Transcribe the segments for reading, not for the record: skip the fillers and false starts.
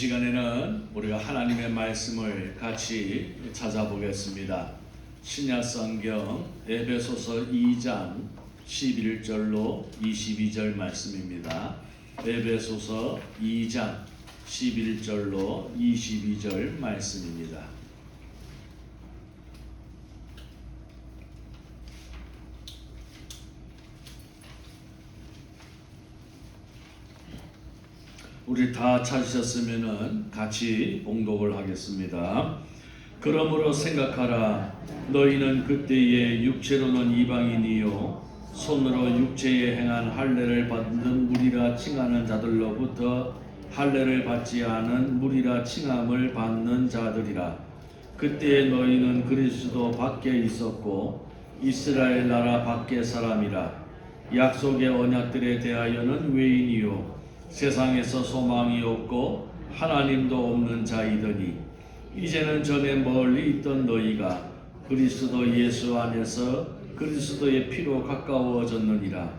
시간에는 우리가 하나님의 말씀을 같이 찾아보겠습니다. 신약 성경 에베소서 2장 11절로 22절 말씀입니다. 에베소서 2장 11절로 22절 말씀입니다. 우리 다 찾으셨으면 같이 봉독을 하겠습니다. 그러므로 생각하라. 너희는 그때에 육체로는 이방인이요 손으로 육체에 행한 할례를 받는 무리라 칭하는 자들로부터 할례를 받지 않은 무리라 칭함을 받는 자들이라. 그때에 너희는 그리스도 밖에 있었고 이스라엘 나라 밖의 사람이라. 약속의 언약들에 대하여는 외인이요 세상에서 소망이 없고 하나님도 없는 자이더니 이제는 전에 멀리 있던 너희가 그리스도 예수 안에서 그리스도의 피로 가까워졌느니라.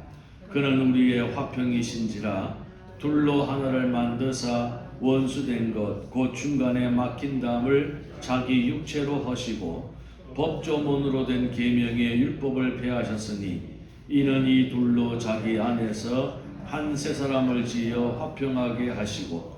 그는 우리의 화평이신지라. 둘로 하나를 만드사 원수된 것 곧 중간에 막힌 담을 자기 육체로 하시고 법조문으로 된 계명의 율법을 폐하셨으니 이는 이 둘로 자기 안에서 한 세 사람을 지어 화평하게 하시고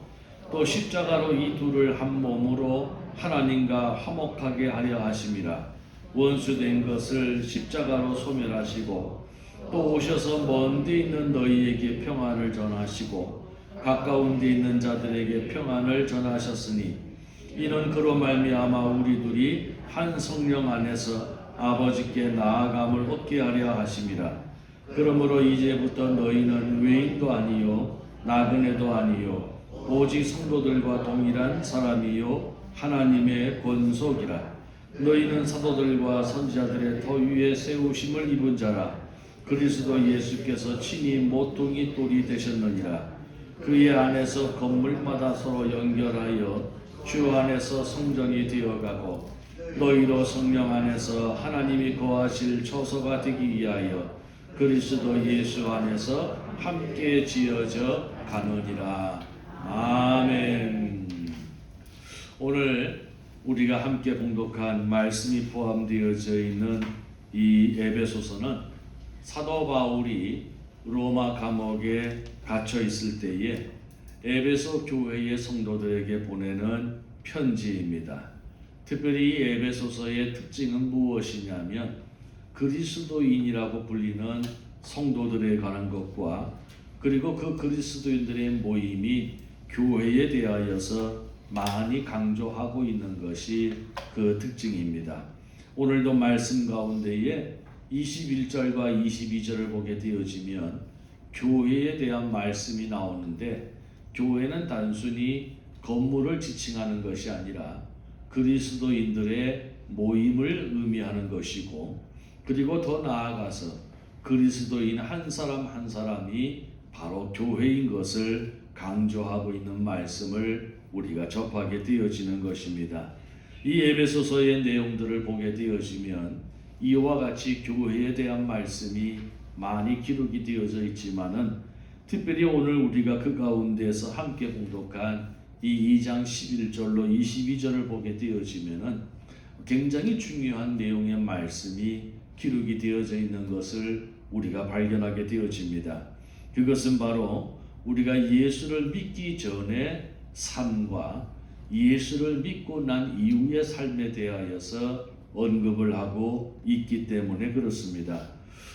또 십자가로 이 둘을 한 몸으로 하나님과 화목하게 하려 하심이라. 원수된 것을 십자가로 소멸하시고 또 오셔서 먼 데 있는 너희에게 평안을 전하시고 가까운 데 있는 자들에게 평안을 전하셨으니 이는 그로 말미암아 우리 둘이 한 성령 안에서 아버지께 나아감을 얻게 하려 하심이라. 그러므로 이제부터 너희는 외인도 아니요 나그네도 아니요 오직 성도들과 동일한 사람이요 하나님의 권속이라. 너희는 사도들과 선지자들의 더 위에 세우심을 입은 자라. 그리스도 예수께서 친히 모퉁이 돌이 되셨느니라. 그의 안에서 건물마다 서로 연결하여 주 안에서 성전이 되어가고 너희로 성령 안에서 하나님이 거하실 처소가 되기 위하여 그리스도 예수 안에서 함께 지어져 가느니라. 아멘. 오늘 우리가 함께 봉독한 말씀이 포함되어져 있는 이 에베소서는 사도 바울이 로마 감옥에 갇혀 있을 때에 에베소 교회의 성도들에게 보내는 편지입니다. 특별히 이 에베소서의 특징은 무엇이냐면 그리스도인이라고 불리는 성도들에 관한 것과 그리고 그 그리스도인들의 모임이 교회에 대하여서 많이 강조하고 있는 것이 그 특징입니다. 오늘도 말씀 가운데에 21절과 22절을 보게 되어지면 교회에 대한 말씀이 나오는데 교회는 단순히 건물을 지칭하는 것이 아니라 그리스도인들의 모임을 의미하는 것이고 그리고 더 나아가서 그리스도인 한 사람 한 사람이 바로 교회인 것을 강조하고 있는 말씀을 우리가 접하게 되어지는 것입니다. 이 에베소서의 내용들을 보게 되어지면 이와 같이 교회에 대한 말씀이 많이 기록이 되어져 있지만은 특별히 오늘 우리가 그 가운데서 함께 봉독한 이 2장 11절로 22절을 보게 되어지면은 굉장히 중요한 내용의 말씀이 기록이 되어져 있는 것을 우리가 발견하게 되어집니다. 그것은 바로 우리가 예수를 믿기 전에 삶과 예수를 믿고 난 이후의 삶에 대하여서 언급을 하고 있기 때문에 그렇습니다.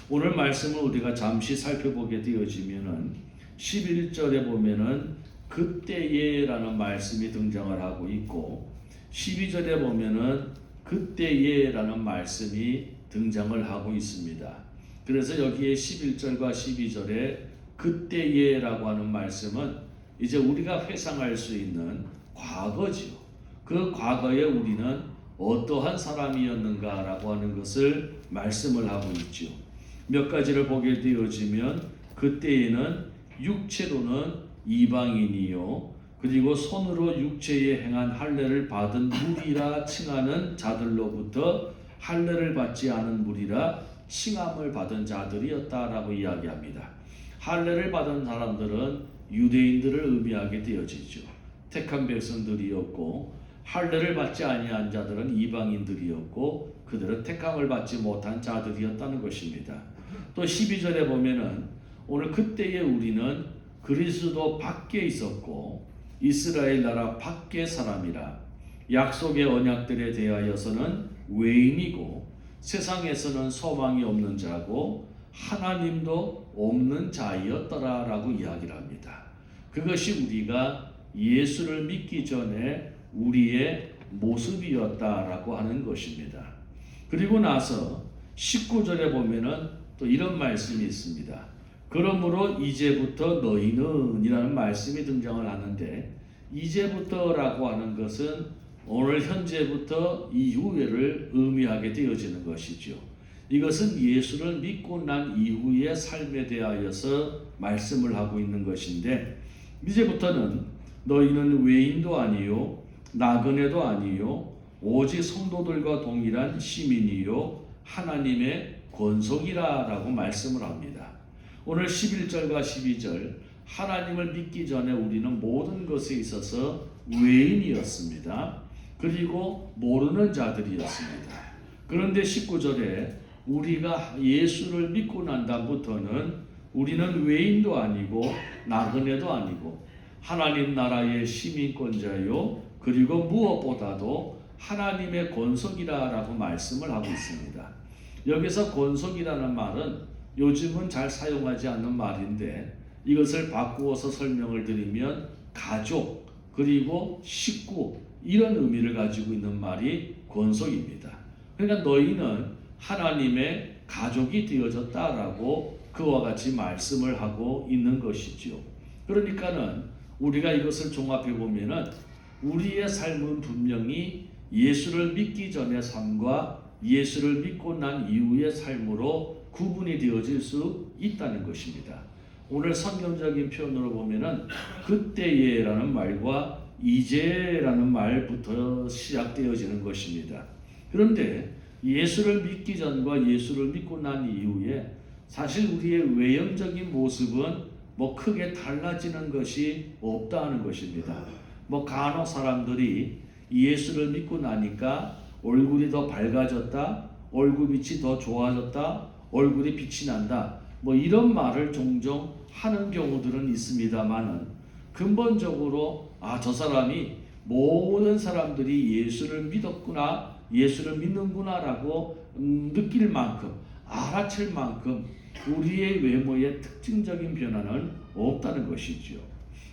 오늘 말씀을 우리가 잠시 살펴보게 되어지면은 11절에 보면은 그때에라는 말씀이 등장을 하고 있고 12절에 보면은 그때에라는 말씀이 등장을 하고 있습니다. 그래서 여기에 11절과 12절에 그때에라고 하는 말씀은 이제 우리가 회상할 수 있는 과거지요. 그 과거에 우리는 어떠한 사람이었는가라고 하는 것을 말씀을 하고 있죠. 몇 가지를 보게 되어지면 그때에는 육체로는 이방인이요 그리고 손으로 육체에 행한 할례를 받은 무리라 칭하는 자들로부터 할례를 받지 않은 무리라 칭함을 받은 자들이었다라고 이야기합니다. 할례를 받은 사람들은 유대인들을 의미하게 되어지죠. 택한 백성들이었고 할례를 받지 아니한 자들은 이방인들이었고 그들은 택함을 받지 못한 자들이었다는 것입니다. 또 12절에 보면은 오늘 그때에 우리는 그리스도 밖에 있었고 이스라엘 나라 밖의 사람이라 약속의 언약들에 대하여서는 외인이고 세상에서는 소망이 없는 자고 하나님도 없는 자이었더라라고 이야기를 합니다. 그것이 우리가 예수를 믿기 전에 우리의 모습이었다라고 하는 것입니다. 그리고 나서 19절에 보면은 또 이런 말씀이 있습니다. 그러므로 이제부터 너희는 이라는 말씀이 등장을 하는데 이제부터라고 하는 것은 오늘 현재부터 이후에를 의미하게 되어지는 것이죠. 이것은 예수를 믿고 난 이후의 삶에 대하여서 말씀을 하고 있는 것인데 이제부터는 너희는 외인도 아니요 나그네도 아니요 오직 성도들과 동일한 시민이요 하나님의 권속이라 라고 말씀을 합니다. 오늘 11절과 12절 하나님을 믿기 전에 우리는 모든 것에 있어서 외인이었습니다. 그리고 모르는 자들이었습니다. 그런데 19절에 우리가 예수를 믿고 난 다음부터는 우리는 외인도 아니고 나그네도 아니고 하나님 나라의 시민권자요 그리고 무엇보다도 하나님의 권속이라고 말씀을 하고 있습니다. 여기서 권속이라는 말은 요즘은 잘 사용하지 않는 말인데 이것을 바꾸어서 설명을 드리면 가족 그리고 식구 이런 의미를 가지고 있는 말이 권속입니다. 그러니까 너희는 하나님의 가족이 되어졌다라고 그와 같이 말씀을 하고 있는 것이죠. 그러니까는 우리가 이것을 종합해 보면은 우리의 삶은 분명히 예수를 믿기 전의 삶과 예수를 믿고 난 이후의 삶으로 구분이 되어질 수 있다는 것입니다. 오늘 성경적인 표현으로 보면은 그때에라는 말과 이제라는 말부터 시작되어지는 것입니다. 그런데 예수를 믿기 전과 예수를 믿고 난 이후에 사실 우리의 외형적인 모습은 크게 달라지는 것이 없다는 것입니다. 간혹 사람들이 예수를 믿고 나니까 얼굴이 더 밝아졌다, 얼굴빛이 더 좋아졌다, 얼굴이 빛이 난다, 이런 말을 종종 하는 경우들은 있습니다만은 근본적으로 저 사람이 모든 사람들이 예수를 믿었구나, 예수를 믿는구나라고 느낄 만큼, 알아챌 만큼 우리의 외모의 특징적인 변화는 없다는 것이죠.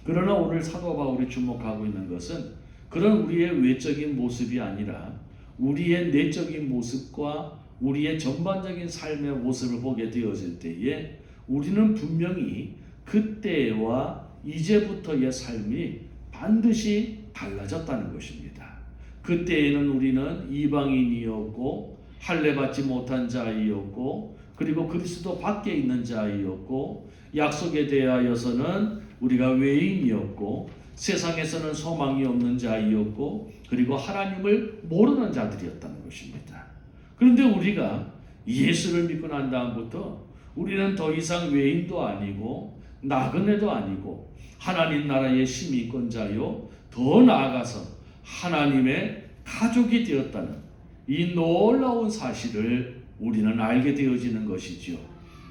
그러나 오늘 사도 바울이 주목하고 있는 것은 그런 우리의 외적인 모습이 아니라 우리의 내적인 모습과 우리의 전반적인 삶의 모습을 보게 되어질 때에 우리는 분명히 그때와 이제부터의 삶이 반드시 달라졌다는 것입니다. 그때에는 우리는 이방인이었고 할례 받지 못한 자이었고 그리고 그리스도 밖에 있는 자이었고 약속에 대하여서는 우리가 외인이었고 세상에서는 소망이 없는 자이었고 그리고 하나님을 모르는 자들이었다는 것입니다. 그런데 우리가 예수를 믿고 난 다음부터 우리는 더 이상 외인도 아니고 나그네도 아니고 하나님 나라의 시민권자요 더 나아가서 하나님의 가족이 되었다는 이 놀라운 사실을 우리는 알게 되어지는 것이죠.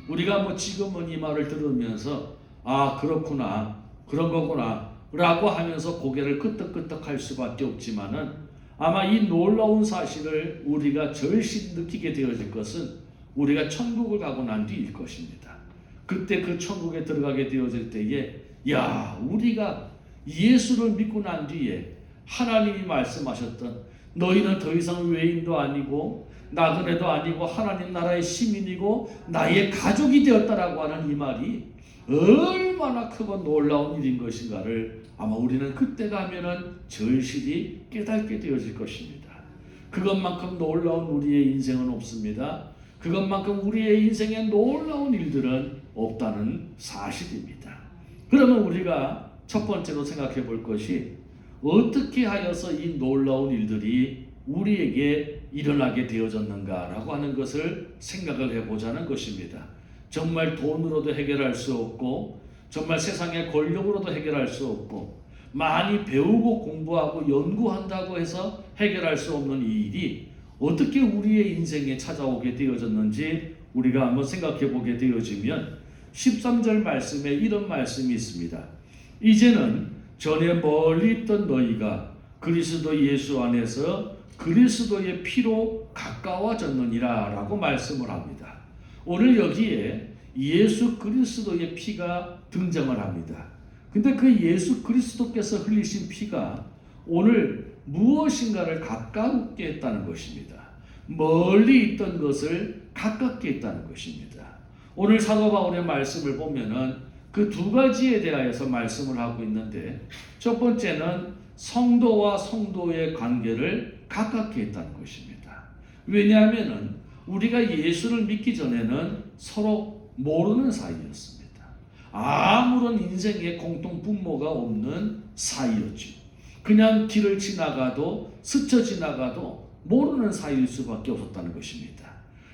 우리가 지금은 이 말을 들으면서 그렇구나 그런 거구나 라고 하면서 고개를 끄덕끄덕 할 수밖에 없지만은 아마 이 놀라운 사실을 우리가 절실히 느끼게 되어질 것은 우리가 천국을 가고 난 뒤일 것입니다. 그때 그 천국에 들어가게 되어질 때에 우리가 예수를 믿고 난 뒤에 하나님이 말씀하셨던 너희는 더 이상 외인도 아니고 나그네도 아니고 하나님 나라의 시민이고 나의 가족이 되었다라고 하는 이 말이 얼마나 크고 놀라운 일인 것인가를 아마 우리는 그때 가면은 절실히 깨닫게 되어질 것입니다. 그것만큼 놀라운 우리의 인생은 없습니다. 그것만큼 우리의 인생에 놀라운 일들은 없다는 사실입니다. 그러면 우리가 첫 번째로 생각해 볼 것이 어떻게 하여서 이 놀라운 일들이 우리에게 일어나게 되어졌는가라고 하는 것을 생각을 해보자는 것입니다. 정말 돈으로도 해결할 수 없고 정말 세상의 권력으로도 해결할 수 없고 많이 배우고 공부하고 연구한다고 해서 해결할 수 없는 이 일이 어떻게 우리의 인생에 찾아오게 되어졌는지 우리가 한번 생각해 보게 되어지면 13절 말씀에 이런 말씀이 있습니다. 이제는 전에 멀리 있던 너희가 그리스도 예수 안에서 그리스도의 피로 가까워졌느니라 라고 말씀을 합니다. 오늘 여기에 예수 그리스도의 피가 등장을 합니다. 근데 그 예수 그리스도께서 흘리신 피가 오늘 무엇인가를 가깝게 했다는 것입니다. 멀리 있던 것을 가깝게 했다는 것입니다. 오늘 사도 바울의 말씀을 보면은 그 두 가지에 대하여서 말씀을 하고 있는데, 첫 번째는 성도와 성도의 관계를 가깝게 했다는 것입니다. 왜냐하면은 우리가 예수를 믿기 전에는 서로 모르는 사이였습니다. 아무런 인생에 공통 분모가 없는 사이였죠. 그냥 길을 지나가도 스쳐 지나가도 모르는 사이일 수밖에 없었다는 것입니다.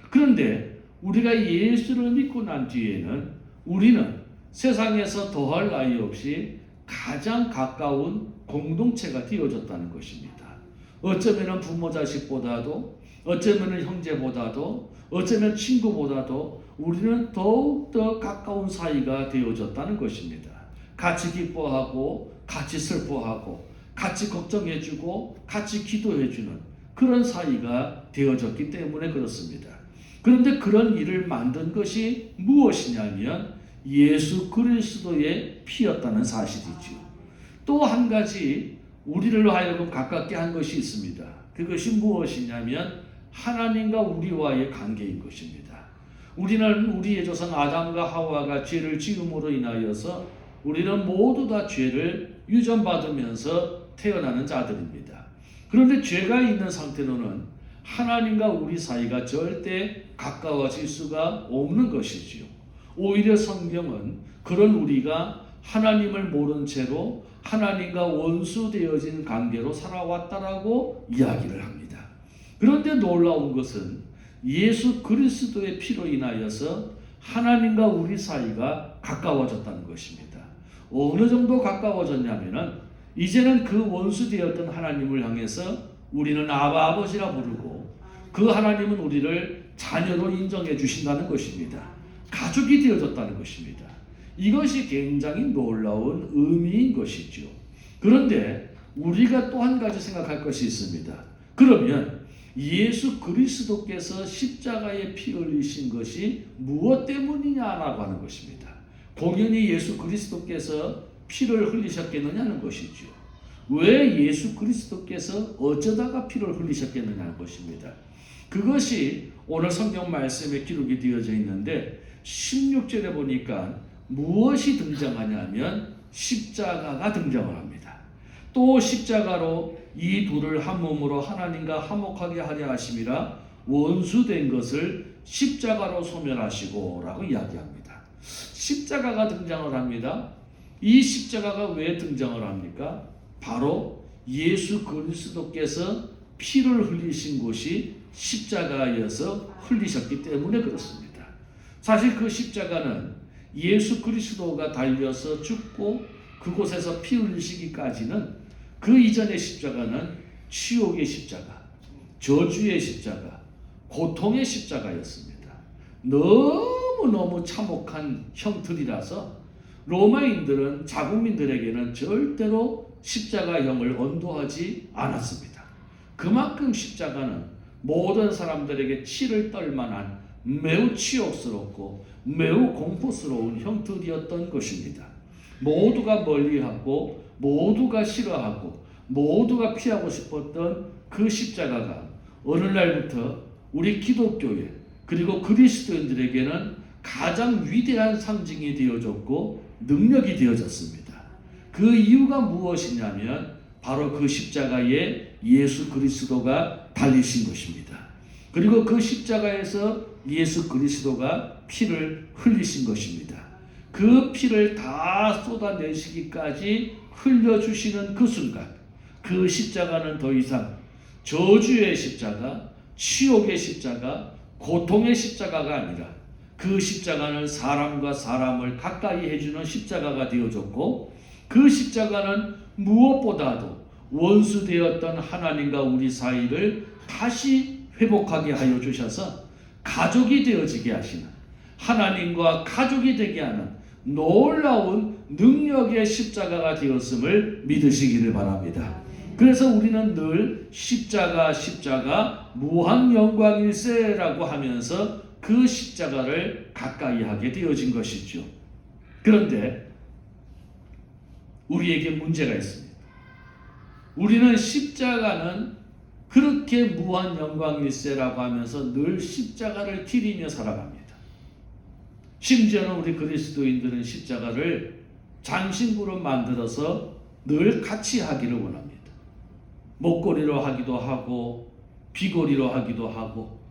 그런데 우리가 예수를 믿고 난 뒤에는 우리는 세상에서 더할 나위 없이 가장 가까운 공동체가 되어졌다는 것입니다. 어쩌면 부모 자식보다도, 어쩌면 형제보다도, 어쩌면 친구보다도 우리는 더욱더 가까운 사이가 되어졌다는 것입니다. 같이 기뻐하고 같이 슬퍼하고 같이 걱정해주고 같이 기도해주는 그런 사이가 되어졌기 때문에 그렇습니다. 그런데 그런 일을 만든 것이 무엇이냐면 예수 그리스도의 피였다는 사실이죠. 또 한 가지 우리를 하여금 가깝게 한 것이 있습니다. 그것이 무엇이냐면 하나님과 우리와의 관계인 것입니다. 우리는 우리의 조상 아담과 하와가 죄를 지음으로 인하여서 우리는 모두 다 죄를 유전받으면서 태어나는 자들입니다. 그런데 죄가 있는 상태로는 하나님과 우리 사이가 절대 가까워질 수가 없는 것이지요. 오히려 성경은 그런 우리가 하나님을 모른 채로 하나님과 원수되어진 관계로 살아왔다라고 이야기를 합니다. 그런데 놀라운 것은 예수 그리스도의 피로 인하여서 하나님과 우리 사이가 가까워졌다는 것입니다. 어느 정도 가까워졌냐면은 이제는 그 원수되었던 하나님을 향해서 우리는 아버지라 부르고 그 하나님은 우리를 자녀로 인정해 주신다는 것입니다. 가족이 되어졌다는 것입니다. 이것이 굉장히 놀라운 의미인 것이죠. 그런데 우리가 또 한 가지 생각할 것이 있습니다. 그러면 예수 그리스도께서 십자가에 피 흘리신 것이 무엇 때문이냐라고 하는 것입니다. 공연히 예수 그리스도께서 피를 흘리셨겠느냐는 것이죠. 왜 예수 그리스도께서 어쩌다가 피를 흘리셨겠느냐는 것입니다. 그것이 오늘 성경 말씀에 기록이 되어져 있는데 16절에 보니까 무엇이 등장하냐면 십자가가 등장을 합니다. 또 십자가로 이 둘을 한 몸으로 하나님과 화목하게 하려 하심이라 원수된 것을 십자가로 소멸하시고 라고 이야기합니다. 십자가가 등장을 합니다. 이 십자가가 왜 등장을 합니까? 바로 예수 그리스도께서 피를 흘리신 곳이 십자가여서 흘리셨기 때문에 그렇습니다. 사실 그 십자가는 예수 그리스도가 달려서 죽고 그곳에서 피 흘리시기까지는 그 이전의 십자가는 치욕의 십자가, 저주의 십자가, 고통의 십자가였습니다. 너무너무 참혹한 형틀이라서 로마인들은 자국민들에게는 절대로 십자가형을 언도하지 않았습니다. 그만큼 십자가는 모든 사람들에게 치를 떨만한 매우 치욕스럽고 매우 공포스러운 형틀이었던 것입니다. 모두가 멀리하고 모두가 싫어하고 모두가 피하고 싶었던 그 십자가가 어느 날부터 우리 기독교회 그리고 그리스도인들에게는 가장 위대한 상징이 되어졌고 능력이 되어졌습니다. 그 이유가 무엇이냐면 바로 그 십자가에 예수 그리스도가 달리신 것입니다. 그리고 그 십자가에서 예수 그리스도가 피를 흘리신 것입니다. 그 피를 다 쏟아내시기까지 흘려주시는 그 순간 그 십자가는 더 이상 저주의 십자가, 치욕의 십자가, 고통의 십자가가 아니라 그 십자가는 사람과 사람을 가까이 해주는 십자가가 되어졌고 그 십자가는 무엇보다도 원수되었던 하나님과 우리 사이를 다시 회복하게 하여 주셔서 가족이 되어지게 하시는, 하나님과 가족이 되게 하는 놀라운 능력의 십자가가 되었음을 믿으시기를 바랍니다. 그래서 우리는 늘 십자가 무한 영광일세라고 하면서 그 십자가를 가까이 하게 되어진 것이죠. 그런데 우리에게 문제가 있습니다. 우리는 십자가는 그렇게 무한 영광일세라고 하면서 늘 십자가를 기리며 살아갑니다. 심지어는 우리 그리스도인들은 십자가를 장신구로 만들어서 늘 같이 하기를 원합니다. 목걸이로 하기도 하고 귀걸이로 하기도 하고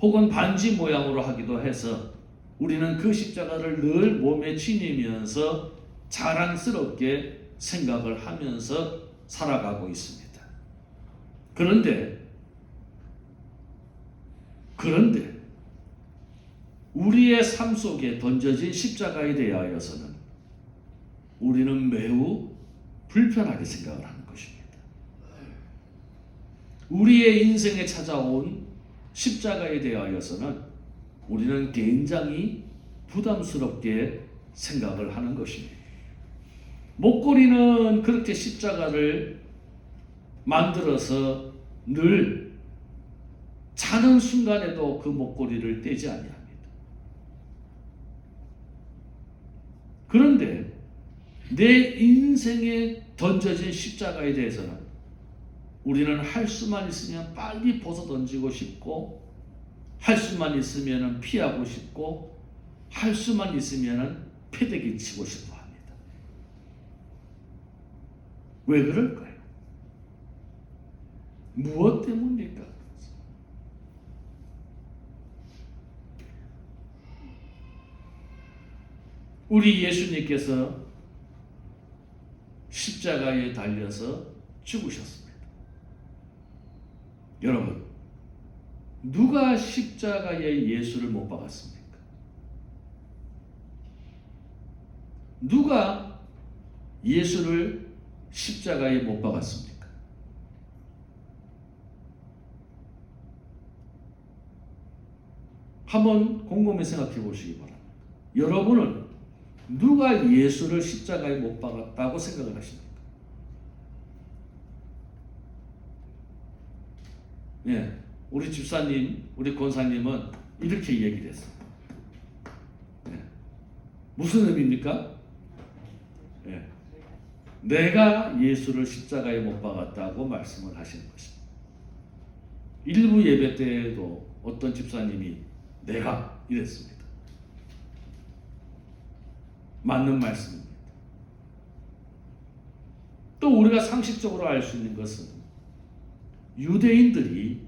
혹은 반지 모양으로 하기도 해서 우리는 그 십자가를 늘 몸에 지니면서 자랑스럽게 생각을 하면서 살아가고 있습니다. 그런데 우리의 삶 속에 던져진 십자가에 대하여서는 우리는 매우 불편하게 생각을 하는 것입니다. 우리의 인생에 찾아온 십자가에 대하여서는 우리는 굉장히 부담스럽게 생각을 하는 것입니다. 목걸이는 그렇게 십자가를 만들어서 늘 자는 순간에도 그 목걸이를 떼지 아니합니다. 그런데 내 인생에 던져진 십자가에 대해서는 우리는 할 수만 있으면 빨리 벗어 던지고 싶고, 할 수만 있으면 피하고 싶고, 할 수만 있으면 패대기 치고 싶어 합니다. 왜 그럴까요? 무엇 때문입니까? 우리 예수님께서 십자가에 달려서 죽으셨습니다. 여러분, 누가 십자가에 예수를 못 박았습니까? 누가 예수를 십자가에 못 박았습니까? 한번 곰곰이 생각해 보시기 바랍니다. 여러분은 누가 예수를 십자가에 못 박았다고 생각을 하십니까? 예, 우리 집사님, 우리 권사님은 이렇게 얘기를 했어요. 예, 무슨 의미입니까? 예, 내가 예수를 십자가에 못 박았다고 말씀을 하시는 것입니다. 일부 예배 때에도 어떤 집사님이 내가 이랬습니다. 맞는 말씀입니다. 또 우리가 상식적으로 알 수 있는 것은 유대인들이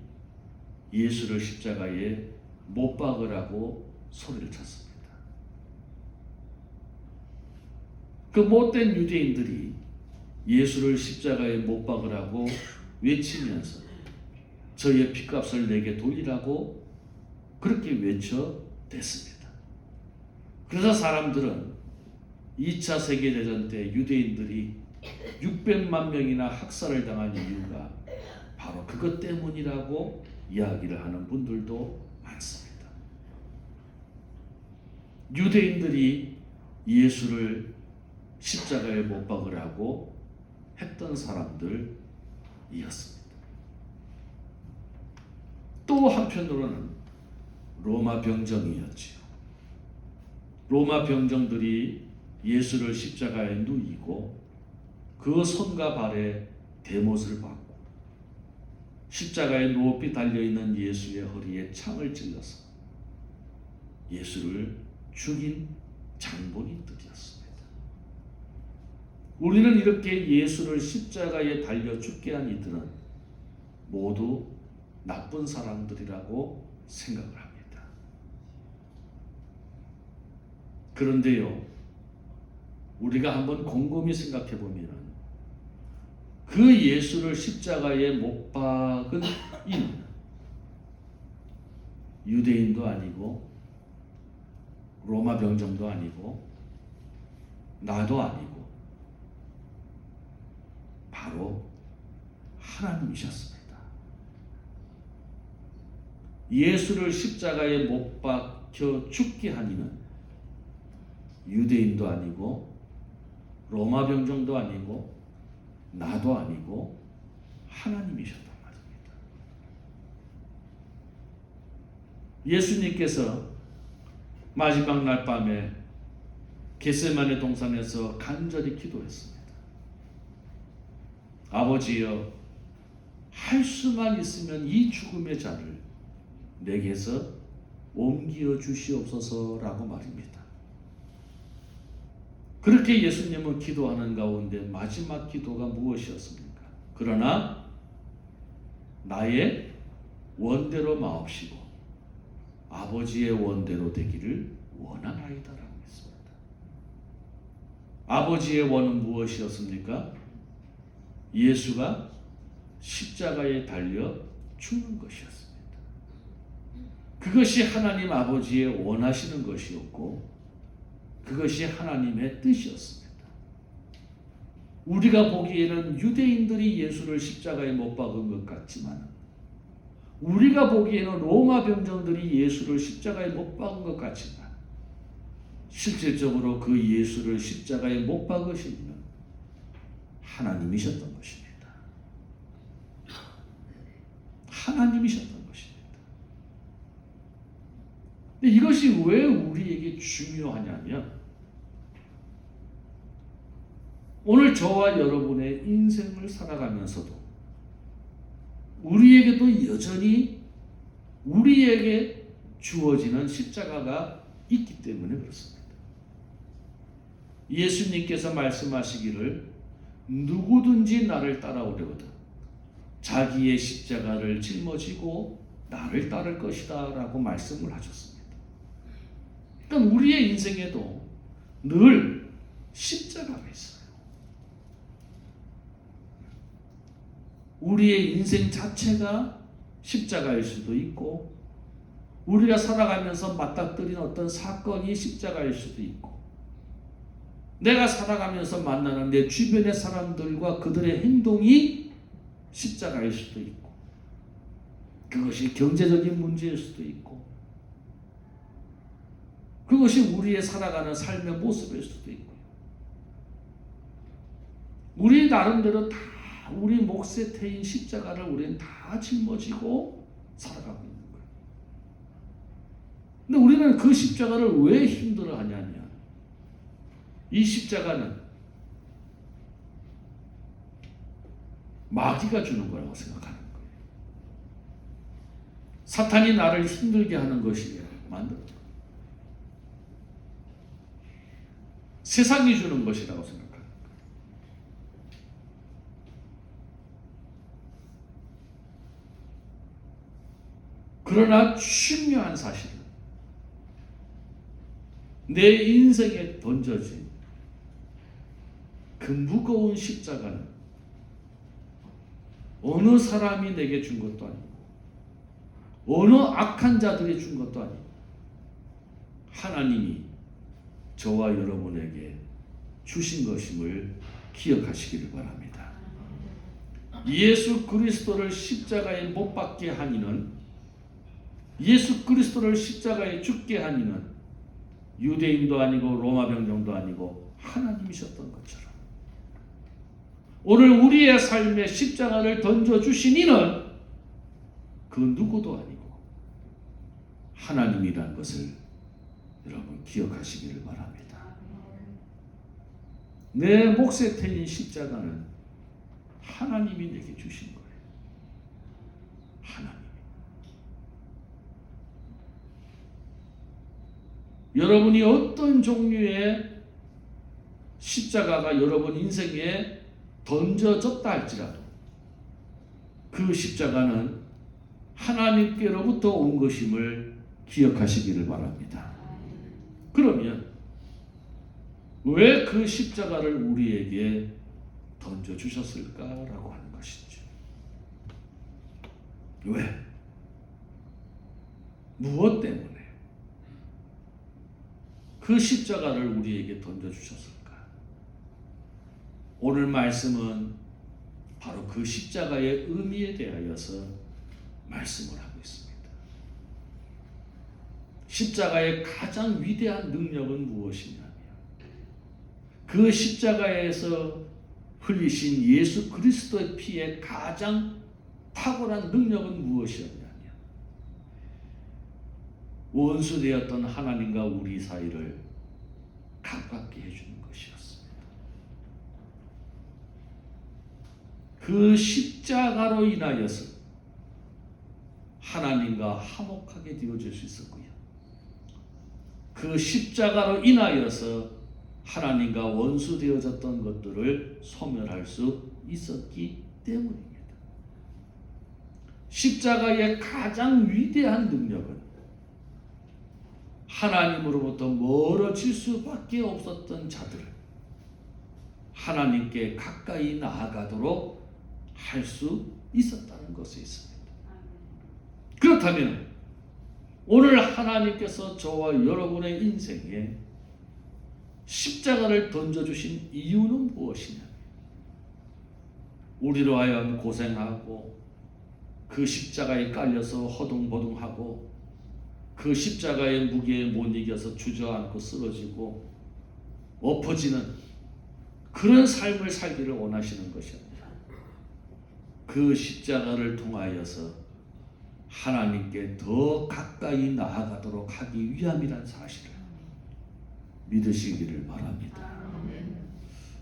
예수를 십자가에 못 박으라고 소리를 쳤습니다. 그 못된 유대인들이 예수를 십자가에 못 박으라고 외치면서 저의 핏값을 내게 돌리라고 그렇게 외쳐댔습니다. 그래서 사람들은 2차 세계대전 때 유대인들이 600만 명이나 학살을 당한 이유가 바로 그것 때문이라고 이야기를 하는 분들도 많습니다. 유대인들이 예수를 십자가에 못 박으라고 했던 사람들이었습니다. 또 한편으로는 로마 병정이었지요. 로마 병정들이 예수를 십자가에 누이고 그 손과 발에 대못을 받고 십자가에 높이 달려있는 예수의 허리에 창을 찔러서 예수를 죽인 장본인들이었습니다. 우리는 이렇게 예수를 십자가에 달려 죽게 한 이들은 모두 나쁜 사람들이라고 생각을 합니다. 그런데요, 우리가 한번 곰곰이 생각해 보면 그 예수를 십자가에 못 박은 이는 유대인도 아니고 로마 병정도 아니고 나도 아니고 바로 하나님이셨습니다. 예수를 십자가에 못 박혀 죽게 한 이는 유대인도 아니고 로마 병정도 아니고 나도 아니고 하나님이셨단 말입니다. 예수님께서 마지막 날 밤에 겟세마네 동산에서 간절히 기도했습니다. 아버지여, 할 수만 있으면 이 죽음의 자를 내게서 옮겨 주시옵소서라고 말입니다. 그렇게 예수님은 기도하는 가운데 마지막 기도가 무엇이었습니까? 그러나 나의 원대로 마옵시고 아버지의 원대로 되기를 원하나이다라고 했습니다. 아버지의 원은 무엇이었습니까? 예수가 십자가에 달려 죽는 것이었습니다. 그것이 하나님 아버지의 원하시는 것이었고 그것이 하나님의 뜻이었습니다. 우리가 보기에는 유대인들이 예수를 십자가에 못 박은 것 같지만 우리가 보기에는 로마 병정들이 예수를 십자가에 못 박은 것 같지만 실질적으로 그 예수를 십자가에 못 박으신 이는 하나님이셨던 것입니다. 하나님이셨던 것입니다. 근데 이것이 왜 우리에게 중요하냐면 오늘 저와 여러분의 인생을 살아가면서도 우리에게도 여전히 우리에게 주어지는 십자가가 있기 때문에 그렇습니다. 예수님께서 말씀하시기를 누구든지 나를 따라오려거든 자기의 십자가를 짊어지고 나를 따를 것이다 라고 말씀을 하셨습니다. 그러니까 우리의 인생에도 늘 십자가가 있어요. 우리의 인생 자체가 십자가일 수도 있고 우리가 살아가면서 맞닥뜨린 어떤 사건이 십자가일 수도 있고 내가 살아가면서 만나는 내 주변의 사람들과 그들의 행동이 십자가일 수도 있고 그것이 경제적인 문제일 수도 있고 그것이 우리의 살아가는 삶의 모습일 수도 있고요. 우리 나름대로 다 우리 몫에 태인 십자가를 우리는 다 짊어지고 살아가고 있는 거예요. 근데 우리는 그 십자가를 왜 힘들어하냐면 이 십자가는 마귀가 주는 거라고 생각하는 거예요. 사탄이 나를 힘들게 하는 것이에요. 만들어. 세상이 주는 것이라고 생각합니다. 그러나 중요한 사실은 내 인생에 던져진 그 무거운 십자가는 어느 사람이 내게 준 것도 아니고 어느 악한 자들이 준 것도 아니고 하나님이 저와 여러분에게 주신 것임을 기억하시기를 바랍니다. 예수 그리스도를 십자가에 못 박게 한 이는 예수 그리스도를 십자가에 죽게 한 이는 유대인도 아니고 로마 병정도 아니고 하나님이셨던 것처럼 오늘 우리의 삶에 십자가를 던져주신 이는 그 누구도 아니고 하나님이라는 것을 여러분 기억하시기를 바랍니다. 내 몫에 태인 십자가는 하나님이 내게 주신 거예요. 하나님. 여러분이 어떤 종류의 십자가가 여러분 인생에 던져졌다 할지라도 그 십자가는 하나님께로부터 온 것임을 기억하시기를 바랍니다. 그러면 왜 그 십자가를 우리에게 던져주셨을까라고 하는 것이죠. 왜? 무엇 때문에 그 십자가를 우리에게 던져주셨을까? 오늘 말씀은 바로 그 십자가의 의미에 대하여서 말씀을 하고 있습니다. 십자가의 가장 위대한 능력은 무엇이냐면 그 십자가에서 흘리신 예수 그리스도의 피의 가장 탁월한 능력은 무엇이었냐면 원수되었던 하나님과 우리 사이를 가깝게 해주는 것이었습니다. 그 십자가로 인하여서 하나님과 화목하게 되어질 수 있었고요. 그 십자가로 인하여서 하나님과 원수되어졌던 것들을 소멸할 수 있었기 때문입니다. 십자가의 가장 위대한 능력은 하나님으로부터 멀어질 수밖에 없었던 자들을 하나님께 가까이 나아가도록 할 수 있었다는 것에 있습니다. 그렇다면 오늘 하나님께서 저와 여러분의 인생에 십자가를 던져주신 이유는 무엇이냐? 우리로 하여금 고생하고 그 십자가에 깔려서 허둥버둥하고 그 십자가의 무게에 못 이겨서 주저앉고 쓰러지고 엎어지는 그런 삶을 살기를 원하시는 것입니다. 그 십자가를 통하여서 하나님께 더 가까이 나아가도록 하기 위함이란 사실을 믿으시기를 바랍니다.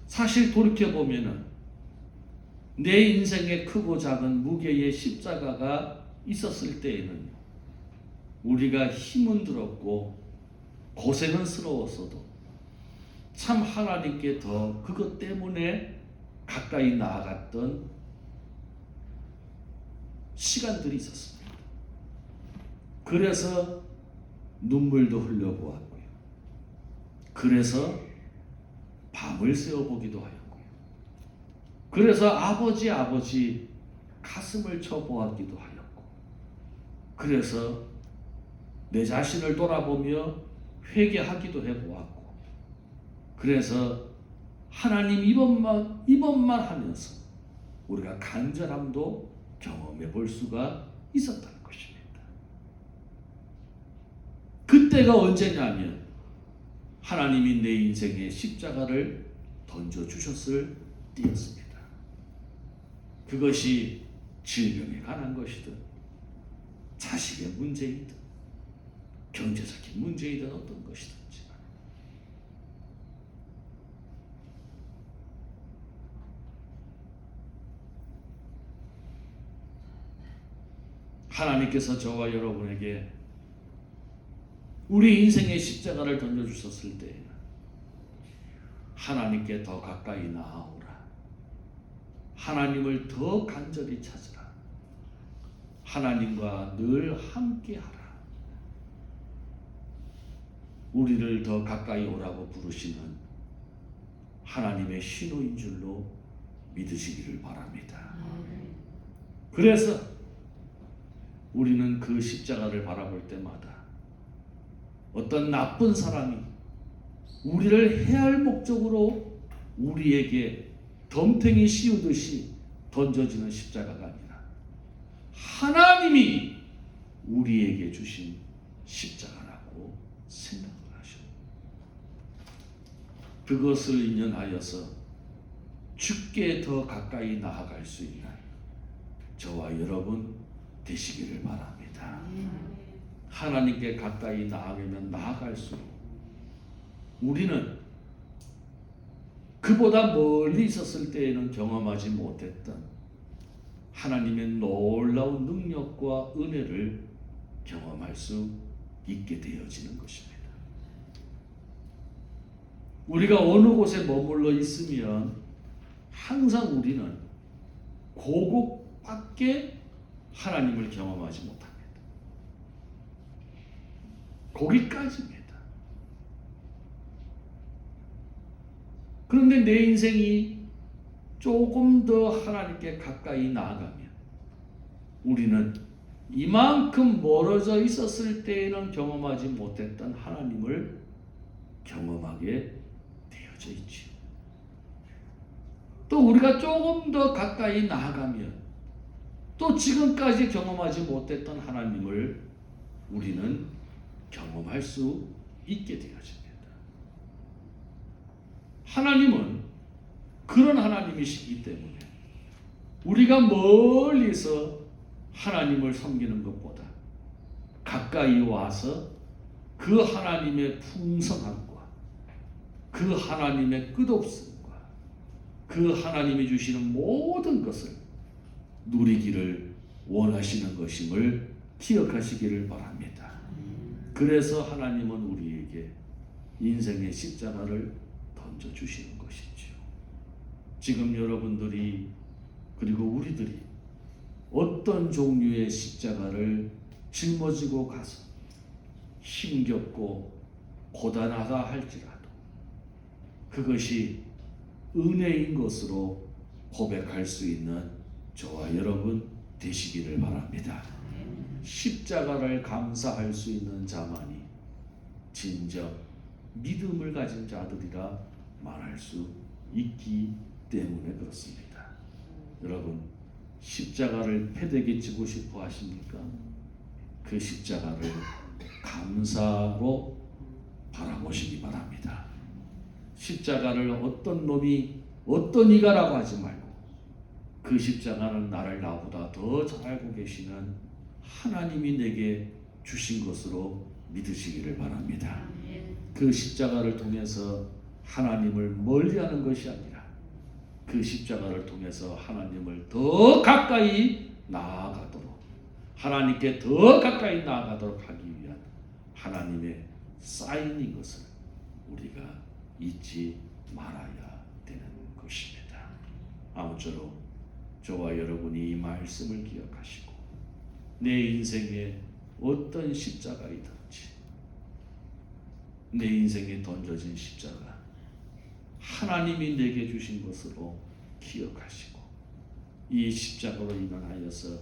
사실 돌이켜보면 내 인생에 크고 작은 무게의 십자가가 있었을 때에는 우리가 힘은 들었고 고생은 스러웠어도 참 하나님께 더 그것 때문에 가까이 나아갔던 시간들이 있었습니다. 그래서 눈물도 흘려보았고요. 그래서 밤을 새워보기도 하였고요. 그래서 아버지 가슴을 쳐보았기도 하였고, 그래서 내 자신을 돌아보며 회개하기도 해보았고, 그래서 하나님 이번만 하면서 우리가 간절함도 경험해 볼 수가 있었다는 것입니다. 그때가 언제냐면 하나님이 내 인생에 십자가를 던져주셨을 때였습니다. 그것이 질병에 관한 것이든 자식의 문제이든 경제적인 문제이든 어떤 것이든지 하나님께서 저와 여러분에게 우리 인생의 십자가를 던져주셨을 때 하나님께 더 가까이 나아오라. 하나님을 더 간절히 찾으라. 하나님과 늘 함께하라. 우리를 더 가까이 오라고 부르시는 하나님의 신호인 줄로 믿으시기를 바랍니다. 그래서 우리는 그 십자가를 바라볼 때마다 어떤 나쁜 사람이 우리를 해할 목적으로 우리에게 덤탱이 씌우듯이 던져지는 십자가가 아니라 하나님이 우리에게 주신 십자가라고 생각을 하셔. 그것을 인연하여서 주께 더 가까이 나아갈 수 있는 저와 여러분 되시기를 바랍니다. 하나님께 가까이 나아가면 나아갈수록 우리는 그보다 멀리 있었을 때에는 경험하지 못했던 하나님의 놀라운 능력과 은혜를 경험할 수 있게 되어지는 것입니다. 우리가 어느 곳에 머물러 있으면 항상 우리는 그곳밖에 하나님을 경험하지 못합니다. 거기까지입니다. 그런데 내 인생이 조금 더 하나님께 가까이 나아가면 우리는 이만큼 멀어져 있었을 때에는 경험하지 못했던 하나님을 경험하게 되어져 있지요. 또 우리가 조금 더 가까이 나아가면 또 지금까지 경험하지 못했던 하나님을 우리는 경험할 수 있게 되어집니다. 하나님은 그런 하나님이시기 때문에 우리가 멀리서 하나님을 섬기는 것보다 가까이 와서 그 하나님의 풍성함과 그 하나님의 끝없음과 그 하나님이 주시는 모든 것을 누리기를 원하시는 것임을 기억하시기를 바랍니다. 그래서 하나님은 우리에게 인생의 십자가를 던져주시는 것이죠. 지금 여러분들이 그리고 우리들이 어떤 종류의 십자가를 짊어지고 가서 힘겹고 고단하다 할지라도 그것이 은혜인 것으로 고백할 수 있는 저와 여러분 되시기를 바랍니다. 십자가를 감사할 수 있는 자만이 진정 믿음을 가진 자들이라 말할 수 있기 때문에 그렇습니다. 여러분, 십자가를 패대기 지고 싶어 하십니까? 그 십자가를 감사로 바라보시기 바랍니다. 십자가를 어떤 놈이 어떤 이가라고 하지 말고 그 십자가는 나를 나보다 더 잘 알고 계시는 하나님이 내게 주신 것으로 믿으시기를 바랍니다. 그 십자가를 통해서 하나님을 멀리하는 것이 아니라 그 십자가를 통해서 하나님을 더 가까이 나아가도록 하나님께 더 가까이 나아가도록 하기 위한 하나님의 사인인 것을 우리가 잊지 말아야 되는 것입니다. 아무쪼록 저와 여러분이 이 말씀을 기억하시고 내 인생에 어떤 십자가이든지 내 인생에 던져진 십자가 하나님이 내게 주신 것으로 기억하시고 이 십자가로 인하여서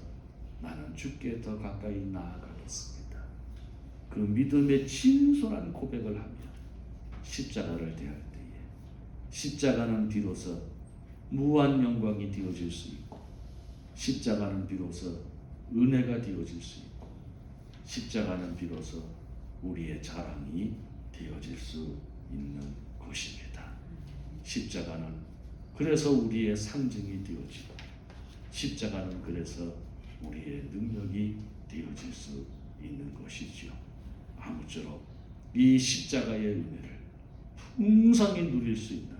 나는 주께 더 가까이 나아가겠습니다. 그 믿음의 진솔한 고백을 하며 십자가를 대할 때에 십자가는 비로소 무한 영광이 되어질 수 있고 십자가는 비로소 은혜가 되어질 수 있고 십자가는 비로소 우리의 자랑이 되어질 수 있는 것입니다. 십자가는 그래서 우리의 상징이 되어지고 십자가는 그래서 우리의 능력이 되어질 수 있는 것이지요. 아무쪼록 이 십자가의 은혜를 풍성히 누릴 수 있는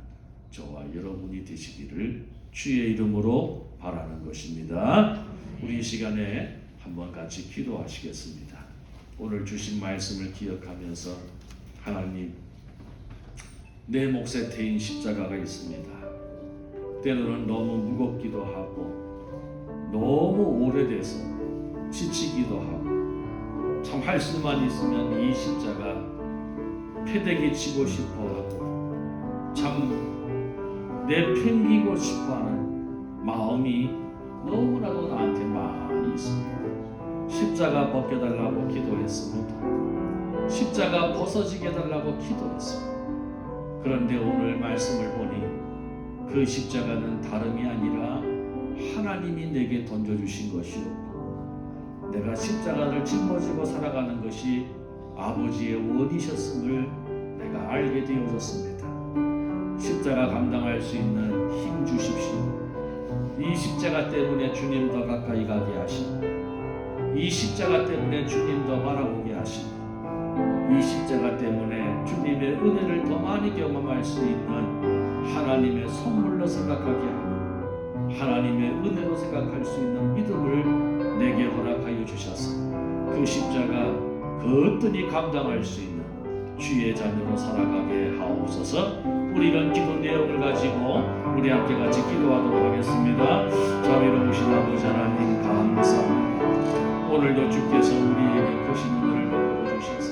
저와 여러분이 되시기를 주의 이름으로 바라는 것입니다. 우리 이 시간에 한번 같이 기도하시겠습니다. 오늘 주신 말씀을 기억하면서 하나님, 내 몫에 태인 십자가가 있습니다. 때로는 너무 무겁기도 하고 너무 오래돼서 지치기도 하고 참 할 수만 있으면 이 십자가 패대기 치고 싶어 하고 참 내팽기고 싶어하는 마음이 너무나도 나한테 많이 있습니다. 십자가 벗겨달라고 기도했습니다. 십자가 벗어지게 해달라고 기도했습니다. 그런데 오늘 말씀을 보니 그 십자가는 다름이 아니라 하나님이 내게 던져주신 것이었고 내가 십자가를 짊어지고 살아가는 것이 아버지의 원이셨음을 내가 알게 되어졌습니다. 십자가 감당할 수 있는 힘 주십시오. 이 십자가 때문에 주님 더 가까이 가게 하시고 이 십자가 때문에 주님 더 바라보게 하시고 이 십자가 때문에 주님의 은혜를 더 많이 경험할 수 있는 하나님의 선물로 생각하게 하고 하나님의 은혜로 생각할 수 있는 믿음을 내게 허락하여 주셔서 그 십자가 거뜬히 감당할 수 있는 주의 자녀로 살아가게 하옵소서. 우리는 기도 내용을 가지고 우리 함께 같이 기도하도록 하겠습니다. 자비로우신 아버지 하나님 감사합니다. 오늘도 주께서 우리에게 크신 은혜를 베풀어 주셔서